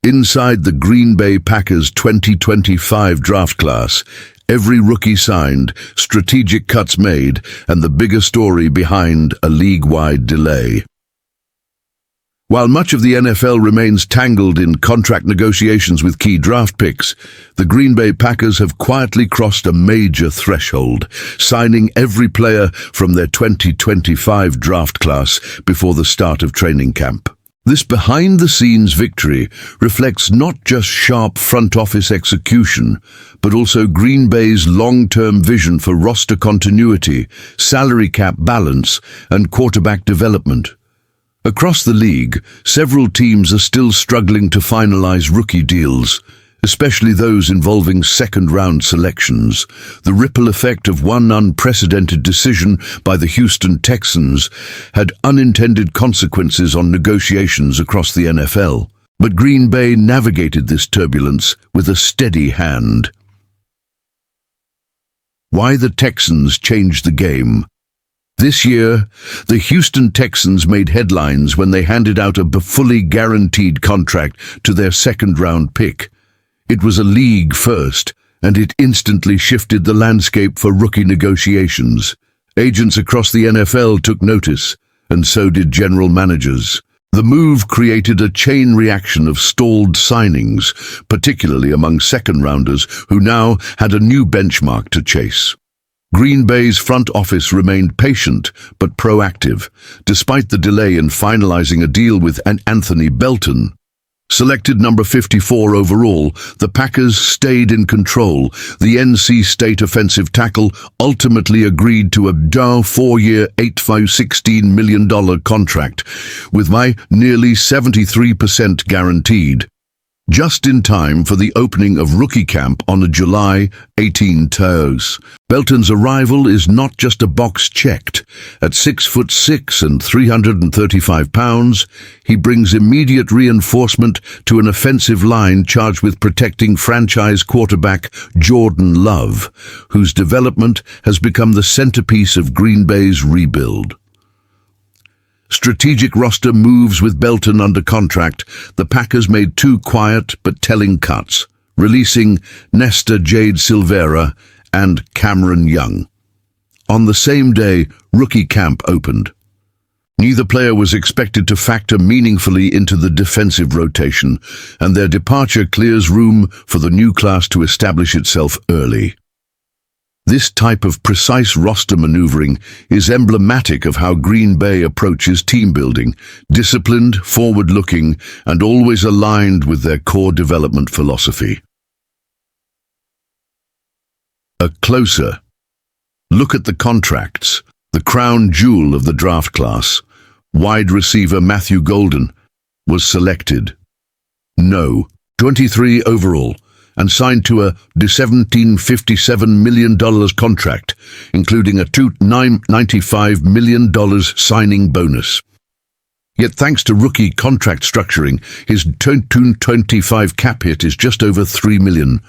Inside the Green Bay Packers 2025 draft class, every rookie signed, strategic cuts made, and the bigger story behind a league-wide delay. While much of the NFL remains tangled in contract negotiations with key draft picks, the Green Bay Packers have quietly crossed a major threshold, signing every player from their 2025 draft class before the start of training camp. This behind-the-scenes victory reflects not just sharp front-office execution, but also Green Bay's long-term vision for roster continuity, salary cap balance, and quarterback development. Across the league, several teams are still struggling to finalize rookie deals, especially those involving second-round selections. The ripple effect of one unprecedented decision by the Houston Texans had unintended consequences on negotiations across the NFL. But Green Bay navigated this turbulence with a steady hand. Why the Texans changed the game. This year, the Houston Texans made headlines when they handed out a fully guaranteed contract to their second-round pick. It was a league first, and it instantly shifted the landscape for rookie negotiations. Agents across the NFL took notice, and so did general managers. The move created a chain reaction of stalled signings, particularly among second-rounders who now had a new benchmark to chase. Green Bay's front office remained patient but proactive, despite the delay in finalizing a deal with Anthony Belton. Selected number 54 overall, the Packers stayed in control. The NC State offensive tackle ultimately agreed to a 4-year, $16 million contract, with nearly 73% guaranteed. Just in time for the opening of rookie camp on a July 18 toes. Belton's arrival is not just a box checked. At 6'6" and 335 pounds, he brings immediate reinforcement to an offensive line charged with protecting franchise quarterback Jordan Love, whose development has become the centerpiece of Green Bay's rebuild. Strategic roster moves with Belton under contract. The Packers made two quiet but telling cuts, releasing Nesta Jade Silvera and Cameron Young. On the same day, rookie camp opened. Neither player was expected to factor meaningfully into the defensive rotation, and their departure clears room for the new class to establish itself early. This type of precise roster maneuvering is emblematic of how Green Bay approaches team building, disciplined, forward-looking, and always aligned with their core development philosophy. A closer look at the contracts, the crown jewel of the draft class. Wide receiver Matthew Golden was selected. 23 overall, and signed to a $17.57 million contract, including a $995 million signing bonus. Yet thanks to rookie contract structuring, his 2025 cap hit is just over $3 million,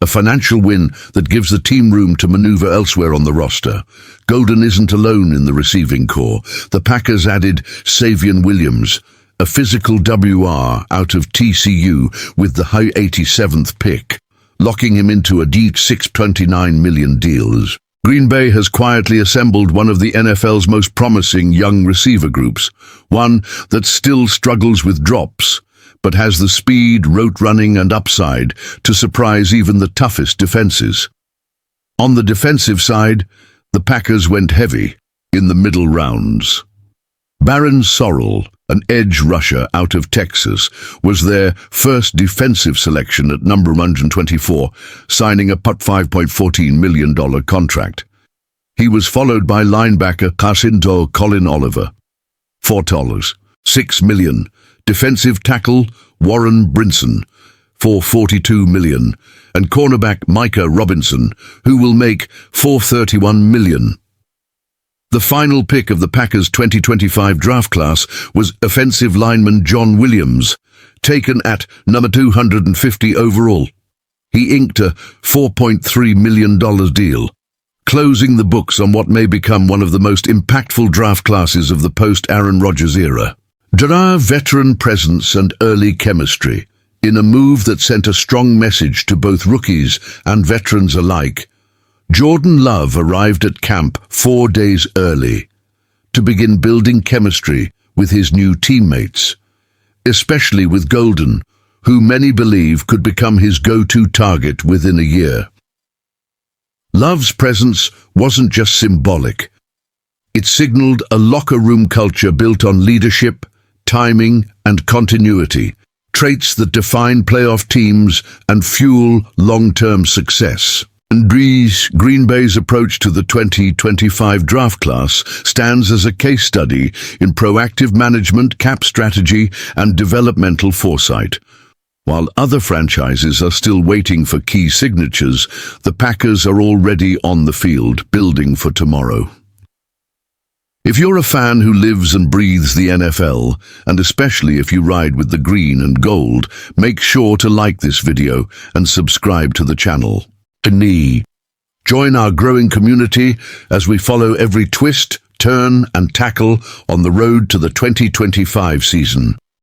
a financial win that gives the team room to maneuver elsewhere on the roster. Golden isn't alone in the receiving corps. The Packers added Savion Williams, a physical WR out of TCU with the high 87th pick, locking him into a deep $629 million deals. Green Bay has quietly assembled one of the NFL's most promising young receiver groups, one that still struggles with drops, but has the speed, route running, and upside to surprise even the toughest defenses. On the defensive side, the Packers went heavy in the middle rounds. Baron Sorrell, an edge rusher out of Texas, was their first defensive selection at number 124, signing a $5.14 million contract. He was followed by linebacker Jacinto Colin Oliver, $4.6 million, defensive tackle Warren Brinson, $4.42 million, and cornerback Micah Robinson, who will make $4.31 million. The final pick of the Packers' 2025 draft class was offensive lineman John Williams, taken at number 250 overall. He inked a $4.3 million deal, closing the books on what may become one of the most impactful draft classes of the post-Aaron Rodgers era. Veteran presence and early chemistry. In a move that sent a strong message to both rookies and veterans alike, Jordan Love arrived at camp 4 days early to begin building chemistry with his new teammates, especially with Golden, who many believe could become his go-to target within a year. Love's presence wasn't just symbolic. It signaled a locker room culture built on leadership, timing, and continuity, traits that define playoff teams and fuel long-term success. And Green Bay's approach to the 2025 draft class stands as a case study in proactive management, cap strategy, and developmental foresight. While other franchises are still waiting for key signatures, the Packers are already on the field, building for tomorrow. If you're a fan who lives and breathes the NFL, and especially if you ride with the green and gold, make sure to like this video and subscribe to the channel. Join our growing community as we follow every twist, turn, and tackle on the road to the 2025 season.